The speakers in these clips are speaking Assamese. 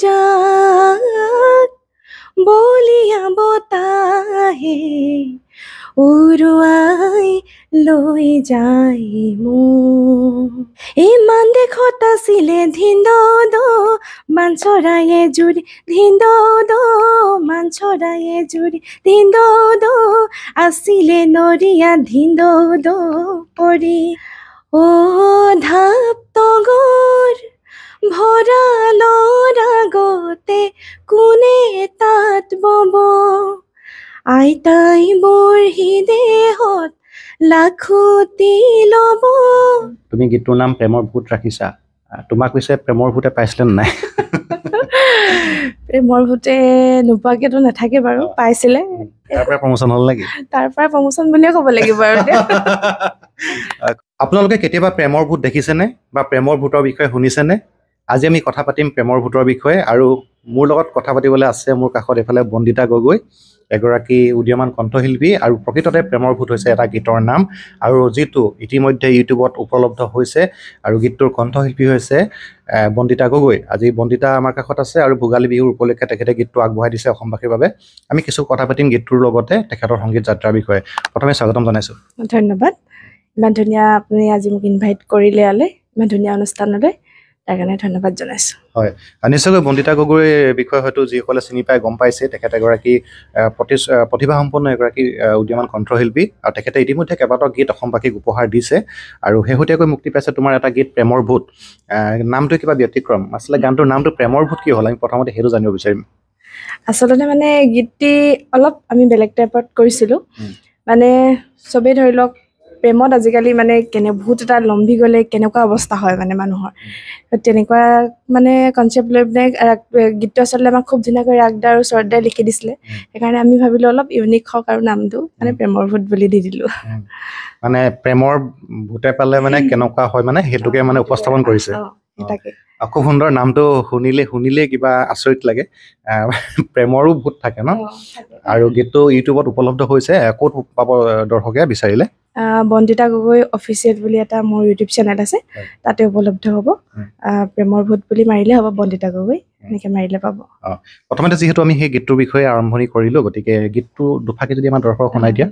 যাক বলিয়া বতাহে উৰুৱাই লৈ যায় মোক ইমান দেশত আছিলে ধিন্দ মাঞ্চৰায়ে জুৰি ধিন্দ মাঞ্চৰায়ে জুৰি ধিন্দ আছিলে নৰিয়া ধিন্দ পৰি অ ধাপ তগৰ ভঁৰালৰ আগতে কোনে তাত বব আইতাই বৰহি দেহত লাখুটি ল'ব তুমি গীতটোৰ নাম প্ৰেমৰ ভূত ৰাখিছা তোমাক কৈছে প্ৰেমৰ ভূতে পাইছিলে নাই প্ৰেমৰ ভূতে নোপোৱাকেতো নাথাকে বাৰু পাইছিলে তাৰ পৰা প্ৰমোচন হ'ল নেকি তাৰ পৰা প্ৰমোচন বুলিয়ে ক'ব লাগিব আৰু আপোনালোকে কেতিয়াবা প্ৰেমৰ ভূত দেখিছেনে বা প্ৰেমৰ ভূতৰ বিষয়ে শুনিছেনে আজি আমি কথা পাতিম প্ৰেমৰ ভূতৰ বিষয়ে আৰু মোৰ লগত কথা পাতিবলৈ আছে মোৰ কাষত এফালে বন্দিতা গগৈ এগৰাকী উদীয়মান কণ্ঠশিল্পী আৰু প্ৰকৃততে প্ৰেমৰ ভূত হৈছে এটা গীতৰ নাম আৰু যিটো ইতিমধ্যে ইউটিউবত উপলব্ধ হৈছে আৰু গীতটোৰ কণ্ঠশিল্পী হৈছে বন্দিতা গগৈ আজি বন্দিতা আমাৰ কাষত আছে আৰু ভোগালী বিহুৰ উপলক্ষে তেখেতে গীতটো আগবঢ়াই দিছে অসমবাসীৰ বাবে আমি কিছু কথা পাতিম গীতটোৰ লগতে তেখেতৰ সংগীত যাত্ৰাৰ বিষয়ে প্ৰথমে স্বাগতম জনাইছোঁ ধন্যবাদ ইমান ধুনীয়া আপুনি আজি মোক ইনভাইট কৰিলে আলে ইমান ধুনীয়া অনুষ্ঠানলৈ তাৰ কাৰণে ধন্যবাদ জনাইছোঁ হয় নিশ্চয়কৈ বন্দিতা গগৈৰ বিষয়ে হয়তো যিসকলে চিনি পাই গম পাইছে তেখেত এগৰাকী প্ৰতিভাসম্পন্ন এগৰাকী উদীয়মান কণ্ঠশিল্পী আৰু তেখেতে ইতিমধ্যে কেইবাটাও গীত অসমবাসীক উপহাৰ দিছে আৰু শেহতীয়াকৈ মুক্তি পাইছে তোমাৰ এটা গীত প্ৰেমৰ ভূত নামটো কিবা ব্যতিক্ৰম আচলতে গানটোৰ নামটো প্ৰেমৰ ভূত কি হ'ল আমি প্ৰথমতে সেইটো জানিব বিচাৰিম আচলতে মানে গীতটি অলপ আমি বেলেগ টাইপত কৰিছিলোঁ মানে চবেই ধৰি লওক প্ৰেমত আজিকালি মানে ভূত এটা লম্ভি গ'লে কেনেকুৱা অৱস্থা হয় মানে মানুহৰ তেনেকুৱা মানে কনচেপ্ট লৈ পিনে গীতটো আচলতে আমাক খুব ধুনীয়াকৈ ৰাগদা আৰু স্বৰদাই লিখি দিছিলে সেইকাৰণে আমি ভাবিলোঁ অলপ ইউনিক হওক আৰু নামটো মানে প্ৰেমৰ ভূত বুলি দি দিলোঁ মানে প্ৰেমৰ ভূতে পালে মানে কেনেকুৱা হয় মানে সেইটোকে মানে উপস্থাপন কৰিছে খুব সুন্দৰ নামটো শুনিলে কিবা আচৰিত লাগে প্ৰেমৰো ভূত থাকে ন আৰু গীতটো ইউটিউবত উপলব্ধ হৈছে ক'ত পাব দৰ্শকে বিচাৰিলে বন্দিতা গগৈ অফিচিয়েল বুলি এটা মোৰ ইউটিউব চেনেল আছে তাতে উপলব্ধ হ'ব প্ৰেমৰ ভূত বুলি মাৰিলে হ'ব বন্দিতা গগৈ এনেকৈ মাৰিলে পাব প্ৰথমতে যিহেতু আমি সেই গীতটোৰ বিষয়ে আৰম্ভণি কৰিলোঁ গতিকে গীতটো দুফাকে যদি আমাৰ দৰ্শকক শুনাই দিয়া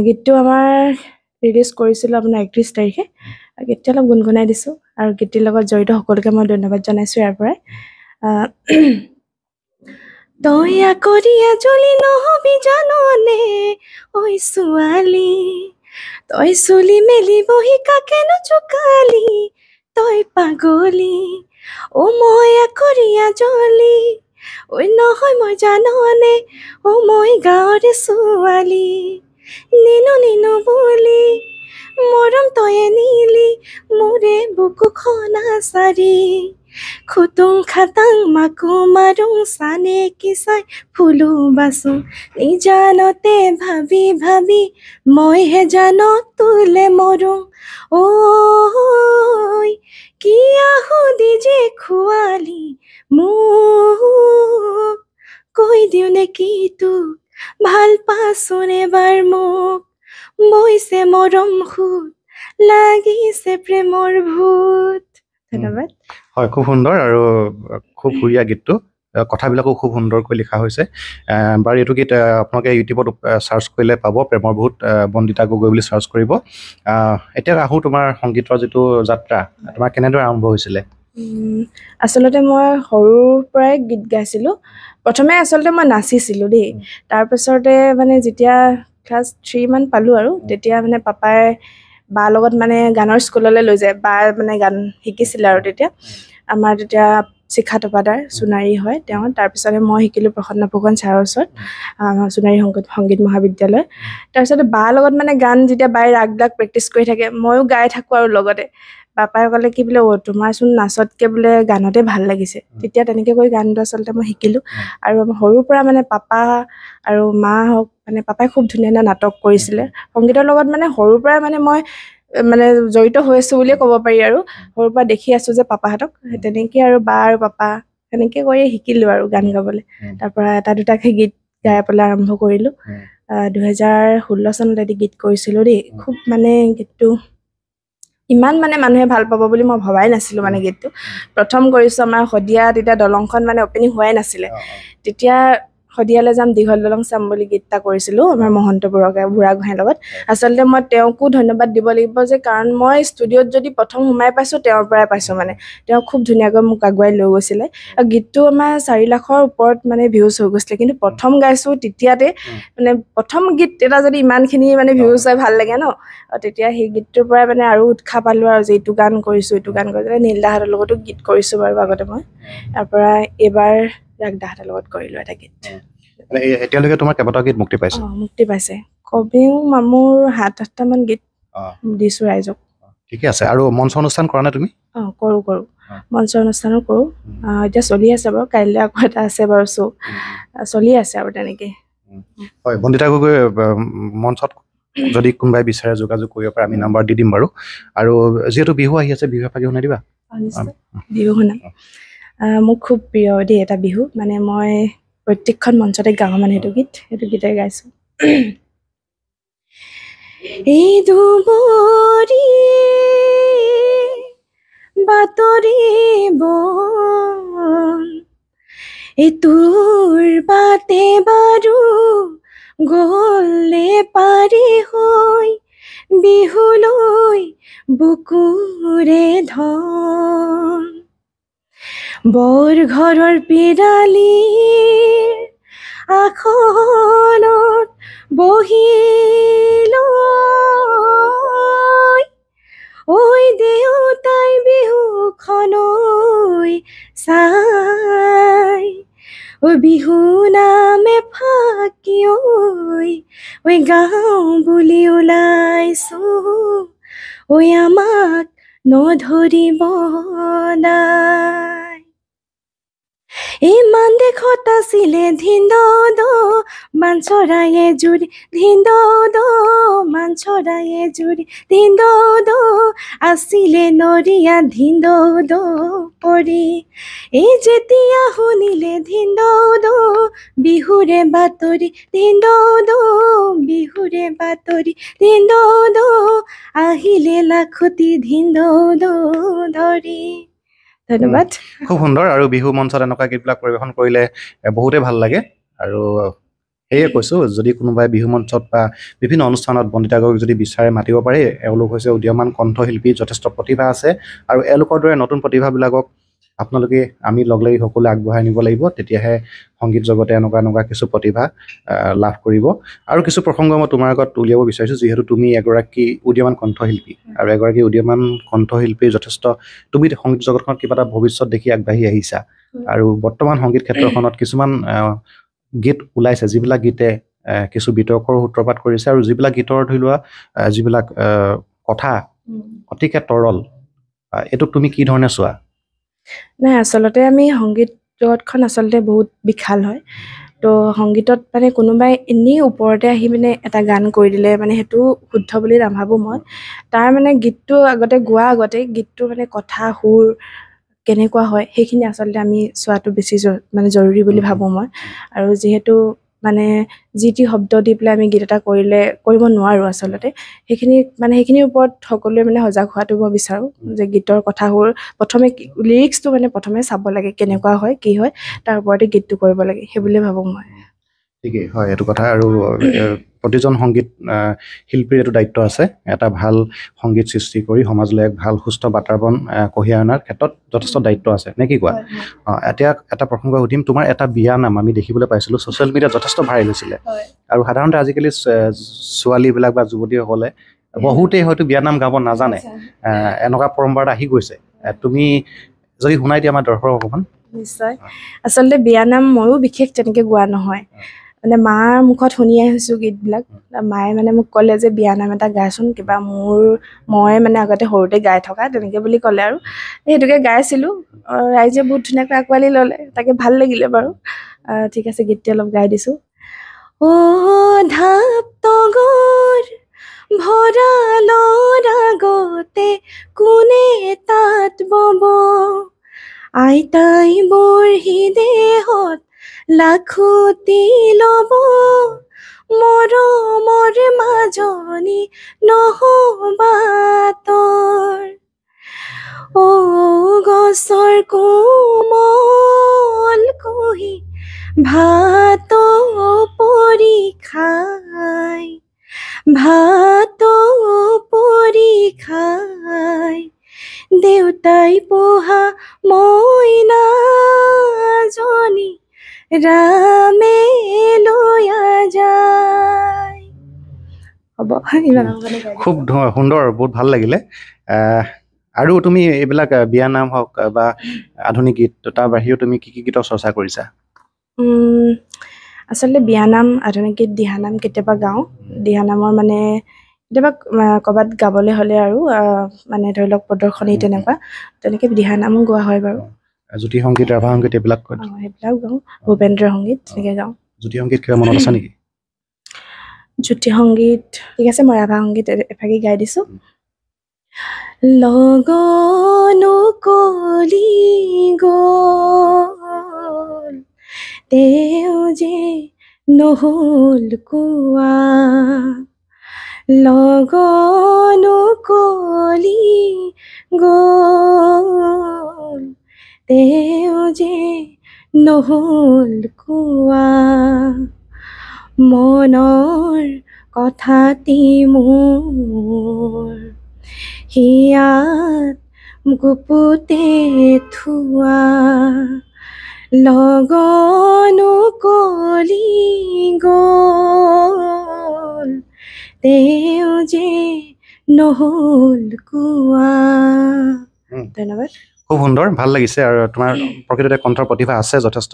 গীতটো আমাৰ ৰিলিজ কৰিছিলোঁ আপোনাৰ 31 তাৰিখে গীতটো অলপ গুণগুণাই দিছোঁ আৰু গীতটিৰ লগত জড়িত সকলোকে মই ধন্যবাদ জনাইছোঁ ইয়াৰ পৰাই তয়া কৰিয়া জ্বলি নহবি জাননে ঐ ছোৱালী তই চুলি মেলি বহি কাকেনো চুকালি তই পাগলী অ ময়া কৰিয়া জ্বলি ঐ নহয় মই জাননে অ মই গাঁৱৰে ছোৱালী নিনো বুলি মৰম তয়ে নিলি মোৰে বুকুখনা চাৰি খুতুং খাটাং মাকো মাৰুং চানে কি চাই ফুলো বাচো নিজানতে ভাবি মইহে জানো তোলে মৰুং ঐ কি আহুদি যে খোৱালি মোক কৈ দিওঁ নে কি তোক ভাল পাচোন এবাৰ মোক বৈছে মৰম সুত লাগিছে প্ৰেমৰ ভূত ধন্যবাদ হয় খুব সুন্দৰ আৰু খুব সুৰীয়া গীতটো কথাবিলাকো খুব সুন্দৰকৈ লিখা হৈছে বাৰু এইটো গীত আপোনালোকে ইউটিউবত চাৰ্চ কৰিলে পাব প্ৰেমৰ ভূত বন্দিতা গগৈ বুলি চাৰ্চ কৰিব এতিয়া আহোঁ তোমাৰ সংগীতৰ যিটো যাত্ৰা তোমাৰ কেনেদৰে আৰম্ভ হৈছিলে আচলতে মই সৰুৰ পৰাই গীত গাইছিলোঁ প্ৰথমে আচলতে মই নাচিছিলোঁ দেই তাৰপিছতে মানে যেতিয়া ক্লাছ 3 মান পালোঁ আৰু তেতিয়া মানে পাপাই বাৰ লগত মানে গানৰ স্কুললৈ লৈ যায় বা মানে গান শিকিছিলে আৰু তেতিয়া আমাৰ তেতিয়া শিক্ষা তপাদাৰ সোণাৰী হয় তেওঁ তাৰপিছতে মই শিকিলোঁ প্ৰসন্ন ফুকন ছাৰৰ ওচৰত সোণাৰী সংগীত মহাবিদ্যালয় তাৰপিছতে বাৰ লগত মানে গান যেতিয়া বাই ৰাগবিলাক প্ৰেক্টিচ কৰি থাকে ময়ো গাই থাকোঁ আৰু লগতে পাপাই ক'লে কি বোলে তোমাৰচোন নাচতকৈ বোলে গানতে ভাল লাগিছে তেতিয়া তেনেকৈ কৰি গানটো আচলতে মই শিকিলোঁ আৰু আমাৰ সৰুৰ পৰা মানে পাপা আৰু মা হওক মানে পাপাই খুব ধুনীয়া নাটক কৰিছিলে সংগীতৰ লগত মানে সৰুৰ পৰাই মানে মই মানে জড়িত হৈ আছোঁ বুলিয়ে ক'ব পাৰি আৰু সৰুৰ পৰা দেখি আছোঁ যে পাপাহঁতক তেনেকৈ আৰু বা আৰু পাপা তেনেকৈ কৰি শিকিলোঁ আৰু গান গাবলৈ তাৰপৰা এটা দুটাকৈ গীত গাই পেলাই আৰম্ভ কৰিলোঁ 2016 চনত এটি গীত কৰিছিলোঁ দেই খুব মানে গীতটো ইমান মানে মানুহে ভাল পাব বুলি মই ভবাই নাছিলোঁ মানে গীতটো প্ৰথম কৰিছোঁ আমাৰ শদিয়া তেতিয়া দলংখন মানে অপেনিং হোৱাই নাছিলে তেতিয়া শদিয়ালৈ যাম দীঘল দলং চাম বুলি গীত এটা কৰিছিলোঁ আমাৰ মহন্ত বুঢ়াগোহাঁইৰ লগত আচলতে মই তেওঁকো ধন্যবাদ দিব লাগিব যে কাৰণ মই ষ্টুডিঅ'ত যদি প্ৰথম সোমাই পাইছোঁ তেওঁৰ পৰাই পাইছোঁ মানে তেওঁ খুব ধুনীয়াকৈ মোক আগুৱাই লৈ গৈছিলে আৰু গীতটো আমাৰ 4 লাখৰ ওপৰত মানে ভিউজ হৈ গৈছিলে কিন্তু প্ৰথম গাইছোঁ তেতিয়াতে মানে প্ৰথম গীত এটা যদি ইমানখিনি মানে ভিউজ হয় ভাল লাগে ন আৰু তেতিয়া সেই গীতটোৰ পৰাই মানে আৰু উৎসাহ পালোঁ আৰু যে এইটো গান কৰিছোঁ এইটো গান কৰিছোঁ নীলদাহঁতৰ লগতো গীত কৰিছোঁ বাৰু আগতে মই তাৰ পৰা এইবাৰ ৰাগদাহঁতৰ লগত কৰিলোঁ এটা গীত এতিয়ালৈকে তোমাৰ কেইবাটাও গীত মুক্তি পাইছে মুক্তি পাইছে কবিও মামুৰ 7-8টামান গীত দিছোঁ ৰাইজক ঠিকে আছে আৰু মঞ্চ অনুষ্ঠান কৰা নে তুমি কৰোঁ মঞ্চ অনুষ্ঠানো কৰোঁ এতিয়া চলি আছে বাৰু কাইলৈ আকৌ এটা আছে বাৰু শ্ব' চলি আছে আৰু তেনেকৈ হয় বন্দিতা গগৈ মঞ্চত যদি কোনোবাই বিচাৰে যোগাযোগ কৰিব পাৰে আমি নাম্বাৰ দি দিম বাৰু আৰু যিহেতু বিহু আহি আছে বিহু এফাকি শুনাই দিবা বিহু শুনাম মোক খুব প্ৰিয় দেই এটা বিহু মানে মই প্ৰত্যেকখন মঞ্চতে গাওঁ মানে সেইটো গীতে গাইছোঁ এই দুবৰি বাতৰি বন এই তোৰ বাটে বাৰু গ'লে পাৰি হৈ বিহুলৈ বুকুৰে ধন বৰ ঘৰৰ পিৰালিৰ আসনত বহিলৈ ঐ দেউতাই বিহুখনৈ চাই ঐ বিহু নামে ফাকি ঐ গাওঁ বুলি ওলাইছোঁ ঐ আমাক নধৰিব নাই ইমান দেশত আছিলে ধিন্দ মান চৰায়ে জুৰি ধিন্দ মান চৰায়ে জুৰি ধিন্দ আছিলে নৰিয়া ধিন্দ পৰি এই যেতিয়া শুনিলে ধিন্দ বিহুৰে বাতৰি ধিন্দ বিহুৰে বাতৰি ধিন্দ আহিলে লাখতি ধিন্দ ধৰি ধন্যবাদ খুব সুন্দৰ আৰু বিহু মঞ্চত এনেকুৱা গীতবিলাক পৰিৱেশন কৰিলে বহুতেই ভাল লাগে আৰু সেয়ে কৈছোঁ যদি কোনোবাই বিহু মঞ্চত বা বিভিন্ন অনুষ্ঠানত বন্দিতা গগৈক যদি বিচাৰে মাতিব পাৰে এওঁলোক হৈছে উদীয়মান কণ্ঠশিল্পী যথেষ্ট প্ৰতিভা আছে আৰু এওঁলোকৰ দৰে নতুন প্ৰতিভাবিলাকক আপোনালোকে আমি লগ লাগি সকলোৱে আগবঢ়াই নিব লাগিব তেতিয়াহে সংগীত জগতে এনেকুৱা কিছু প্ৰতিভা লাভ কৰিব আৰু কিছু প্ৰসংগ মই তোমাৰ আগত উলিয়াব বিচাৰিছোঁ যিহেতু তুমি এগৰাকী উদীয়মান কণ্ঠশিল্পী আৰু এগৰাকী উদীয়মান কণ্ঠশিল্পী যথেষ্ট তুমি সংগীত জগতখনত কিবা এটা ভৱিষ্যত দেখি আগবাঢ়ি আহিছা আৰু বৰ্তমান সংগীত ক্ষেত্ৰখনত কিছুমান গীত ওলাইছে যিবিলাক গীতে কিছু বিতৰ্কৰ সূত্ৰপাত কৰিছে আৰু যিবিলাক গীতৰ ধৰি লোৱা যিবিলাক কথা অতিকে তৰল এইটোক তুমি কি ধৰণে চোৱা নাই আচলতে আমি সংগীত জগতখন আচলতে বহুত বিশাল হয় তো সংগীতত মানে কোনোবাই এনেই ওপৰতে আহি মানে এটা গান কৰি দিলে মানে সেইটো শুদ্ধ বুলি নাভাবোঁ মই তাৰ মানে গীতটো গোৱাৰ আগতে গীতটো মানে কথা সুৰ কেনেকুৱা হয় সেইখিনি আচলতে আমি চোৱাটো বেছি মানে জৰুৰী বুলি ভাবোঁ মই আৰু যিহেতু মানে যি টি শব্দ দি পেলাই আমি গীত এটা কৰিব নোৱাৰোঁ আচলতে সেইখিনিৰ ওপৰত সকলোৱে মানে সজাগ হোৱাটো মই বিচাৰোঁ যে গীতৰ কথাবোৰ প্ৰথমে লিৰিক্সটো মানে প্ৰথমে চাব লাগে কেনেকুৱা হয় কি হয় তাৰ ওপৰতে গীতটো কৰিব লাগে সেই বুলি ভাবোঁ মই ঠিকেই হয় এইটো কথা আৰু প্ৰতিজন সংগীত শিল্পীৰ এইটো দায়িত্ব আছে এটা ভাল সংগীত সৃষ্টি কৰি সমাজলৈ এক ভাল সুস্থ বাতাবৰণ কঢ়িয়াই অনাৰ ক্ষেত্ৰত যথেষ্ট দায়িত্ব আছে নে কি কোৱা এতিয়া এটা প্ৰসংগ সুধিম তোমাৰ এটা বিয়া নাম আমি দেখিবলৈ পাইছিলোঁ ছ'চিয়েল মিডিয়াত যথেষ্ট ভাইৰেল হৈছিলে আৰু সাধাৰণতে আজিকালি ছোৱালীবিলাক বা যুৱতীসকলে বহুতেই হয়তো বিয়া নাম গাব নাজানে এনেকুৱা পৰম্পৰা আহি গৈছে তুমি যদি শুনাই দিয়া আমাৰ দৰ্শক অকণমান নিশ্চয় আচলতে বিয়া নাম ময়ো বিশেষ তেনেকৈ গোৱা নহয় মানে মাৰ মুখত শুনি আহিছোঁ গীতবিলাক মায়ে মানে মোক ক'লে যে বিয়া নাম এটা গাইচোন কিবা মই মানে আগতে সৰুতে গাই থকা তেনেকৈ বুলি ক'লে আৰু সেইটোকে গাইছিলোঁ ৰাইজে বহুত ধুনীয়াকৈ আঁকোৱালি ল'লে তাকে ভাল লাগিলে বাৰু ঠিক আছে গীতটি অলপ গাই দিছোঁ ধাপ তগৰ ভঁৰালৰ আগতে কোনে তাঁত বব আইতাই বৰহি দেহত লাখুটি ল'ব মৰমৰ মাজনী নহবাতৰ ও গছৰ কোমল কুহি ভাত পৰি খাই ভাত পৰি খাই দেউতাই পোহা মইনাজনী ৰামে লৈ যায় হ'ব ইমান খুব সুন্দৰ, বহুত ভাল লাগিলে। আৰু তুমি এইবিলাক বিয়ানাম হওক বা আধুনিক গীত, তাৰ বাহিৰেও তুমি কি কি গীতৰ চৰ্চা কৰিছা? আচলতে বিয়ানাম, আধুনিক গীত, দিহানাম কেতিয়াবা গাওঁ। দিহানামৰ মানে কেতিয়াবা ক'ৰবাত গাবলৈ হ'লে আৰু মানে ধৰি লওক প্ৰদৰ্শনী তেনেকৈ দিহানামো গোৱা হয় বাৰু। জ্যোতি সংগীত, ৰাভা সংগীত এইবিলাক সেইবিলাক গাওঁ। ভূপেন্দ্ৰ সংগীত তেনেকৈ গাওঁ। জ্যোতি সংগীত কিবা মনত আছে নেকি? জ্যোতি সংগীত ঠিক আছে, মই ৰাভা সংগীত এফাকি গাই দিছোঁ। লগনো কলি গ'ল তেওঁ যে নহ'ল কোৱা লগনো কলি গ'ল তেওঁ যে নহ'ল কোৱা মনৰ কথাটি মোৰ হিয়াত গুপুতে থোৱা লগনো কলি গ'ল তেওঁ যে নহ'ল কোৱা। ধন্যবাদ। খুব সুন্দৰ, ভাল লাগিছে। আৰু তোমাৰ প্ৰকৃততে কণ্ঠৰ প্ৰতিভা আছে যথেষ্ট।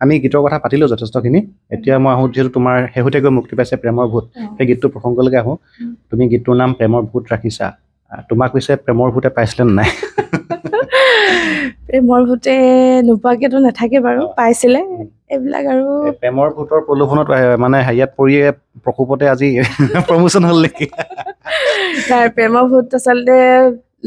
আমি গীতৰ কথা পাতিলোঁ যথেষ্টখিনি। এতিয়া মই আহোঁ, যিহেতু তোমাৰ শেহতীয়াকৈ মুক্তি পাইছে প্ৰেমৰ ভূত, সেই গীতটোৰ প্ৰসংগলৈকে আহোঁ। তুমি গীতটোৰ নাম প্ৰেমৰ ভূত ৰাখিছা। তোমাক পিছে প্ৰেমৰ ভূতে পাইছিলে নে নাই? প্ৰেমৰ ভূতে নোপোৱাকেতো নাথাকে বাৰু, পাইছিলে। এইবিলাক আৰু প্ৰেমৰ ভূতৰ প্ৰলোভনত মানে হেৰিয়াত পৰিয়ে প্ৰকোপতে আজি প্ৰমোচন হ'ল নেকি? নাই, প্ৰেমৰ ভূত আচলতে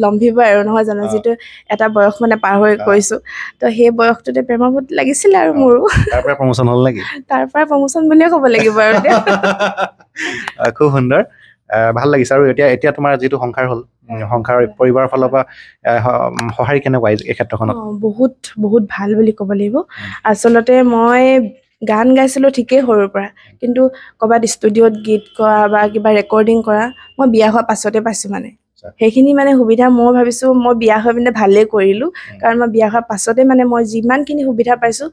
লম্ভিব আৰু নহয় জানো, যিটো এটা বয়স মানে পাৰ হৈ গৈছোঁ, তো সেই বয়সটোতে প্ৰেমৰ ভূত লাগিছিলে আৰু মোৰো। তাৰ পৰা প্ৰমোচন হ'ল নেকি? তাৰ পৰা প্ৰমোচন বুলিয়ে ক'ব লাগিব আৰু। খুব সুন্দৰ, ভাল লাগিছে। আৰু এতিয়া তোমাৰ যিটো সংসাৰ হ'ল, সংসাৰ পৰিবাৰৰ ফালৰ পৰা সঁহাৰি কেনেকুৱা এই ক্ষেত্ৰখনত? বহুত বহুত ভাল বুলি ক'ব লাগিব। আচলতে মই গান গাইছিলোঁ ঠিকেই সৰুৰ পৰা, কিন্তু ক'ৰবাত ষ্টুডিঅ'ত গীত গোৱা বা কিবা ৰেকৰ্ডিং কৰা মই বিয়া হোৱাৰ পাছতে পাইছোঁ। মানে সেইখিনি মানে সুবিধা মই ভাবিছোঁ মই বিয়া হৈ পিনে ভালেই কৰিলোঁ, কাৰণ মই বিয়া হোৱাৰ পাছতে মানে মই যিমানখিনি সুবিধা পাইছোঁ,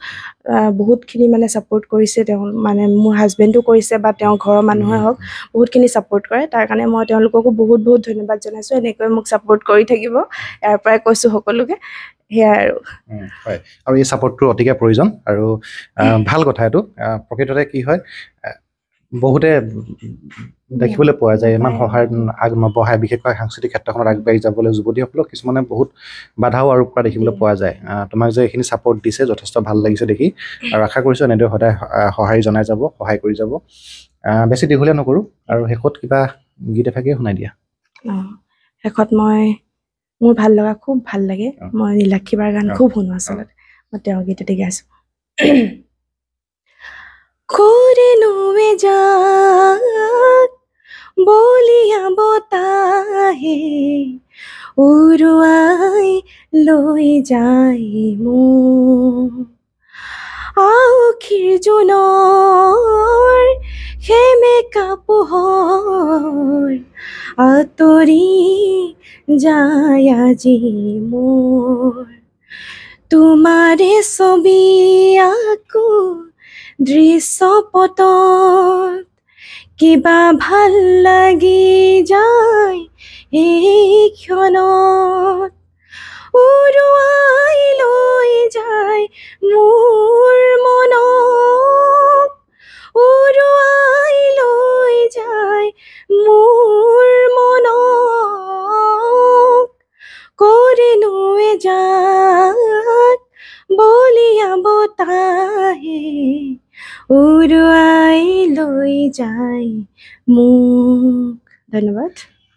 বহুতখিনি মানে ছাপোৰ্ট কৰিছে তেওঁ, মানে মোৰ হাজবেণ্ডো কৰিছে বা তেওঁৰ ঘৰৰ মানুহে হওক, বহুতখিনি ছাপোৰ্ট কৰে। তাৰ কাৰণে মই তেওঁলোককো বহুত বহুত ধন্যবাদ জনাইছোঁ। এনেকৈ মোক ছাপোৰ্ট কৰি থাকিব, ইয়াৰ পৰাই কৈছোঁ সকলোকে। সেয়াই আৰু। হয়, আৰু এই ছাপোৰ্টটো অতিকে প্ৰয়োজন আৰু ভাল কথা এইটো। প্ৰকৃততে কি হয়, বহুতে দেখিবলৈ পোৱা যায় ইমান সহায় নবঢ়ায়, বিশেষকৈ সাংস্কৃতিক ক্ষেত্ৰখনত আগবাঢ়ি যাবলৈ যুৱতীসকলক কিছুমানে বহুত বাধাও আৰোপ কৰা দেখিবলৈ পোৱা যায়। তোমাক যে এইখিনি ছাপোৰ্ট দিছে যথেষ্ট ভাল লাগিছে দেখি, আৰু আশা কৰিছোঁ এনেদৰে সদায় সঁহাৰি জনাই যাব, সহায় কৰি যাব। বেছি দীঘলীয়া নকৰোঁ, আৰু শেষত কিবা গীত এফাকিয়ে শুনাই দিয়া। শেষত মোৰ ভাল লগা, খুব ভাল লাগে, মই নীলাক্ষী বাৰ গান খুব শুনো। আচলতে মই তেওঁৰ গীততে গাইছোঁ। কৰিনুৱে যাক বলিয়া বতাহে উৰুৱাই লৈ যায় মোক আউখীৰ জোনৰ সেমেকা পোহৰ আঁতৰি যায় আজি মোৰ তোমাৰে ছবি আকো দৃশ্যপটত কিবা ভাল লাগি যায় এই ক্ষণত উৰুৱাই লৈ যায় মোৰ মনক উৰুৱাই লৈ যায় মোৰ মনক কৰিনুৱে যাক বলিয়া বতাহে উৰুৱাই লৈ যায় মোক। ধন্যবাদ।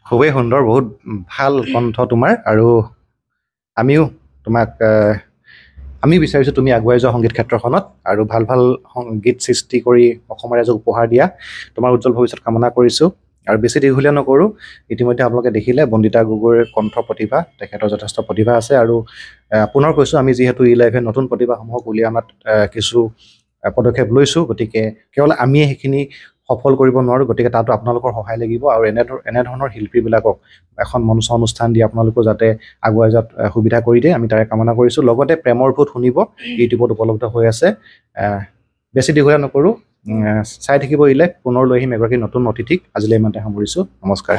খুবেই সুন্দৰ, বহুত ভাল কণ্ঠ তোমাৰ, আৰু আমিও তোমাক আমি বিচাৰিছোঁ তুমি আগুৱাই যোৱা সংগীত ক্ষেত্ৰখনত আৰু ভাল ভাল গীত সৃষ্টি কৰি অসমৰ ৰাইজক উপহাৰ দিয়া। তোমাৰ উজ্জ্বল ভৱিষ্যত কামনা কৰিছোঁ। আৰু বেছি দীঘলীয়া নকৰোঁ, ইতিমধ্যে আপোনালোকে দেখিলে বন্দিতা গগৈৰ কণ্ঠ প্ৰতিভা, তেখেতৰ যথেষ্ট প্ৰতিভা আছে। আৰু পুনৰ কৈছোঁ, আমি যিহেতু E11 নতুন প্ৰতিভাসমূহক উলিয়াই অনাত কিছু পদক্ষেপ লৈছোঁ, গতিকে কেৱল আমিয়ে সেইখিনি সফল কৰিব নোৱাৰোঁ, গতিকে তাতো আপোনালোকৰ সহায় লাগিব। আৰু এনেধৰণৰ শিল্পীবিলাকক এখন মঞ্চ অনুষ্ঠান দি আপোনালোকেও যাতে আগুৱাই যোৱাত সুবিধা কৰি দিয়ে, আমি তাৰে কামনা কৰিছোঁ। লগতে প্ৰেমৰ ভূত শুনিব, ইউটিউবত উপলব্ধ হৈ আছে। বেছি দীঘলীয়া নকৰোঁ, চাই থাকিব E11। পুনৰ লৈ আহিম এগৰাকী নতুন অতিথিক। আজিলৈ ইমানতে সামৰিছোঁ। নমস্কাৰ।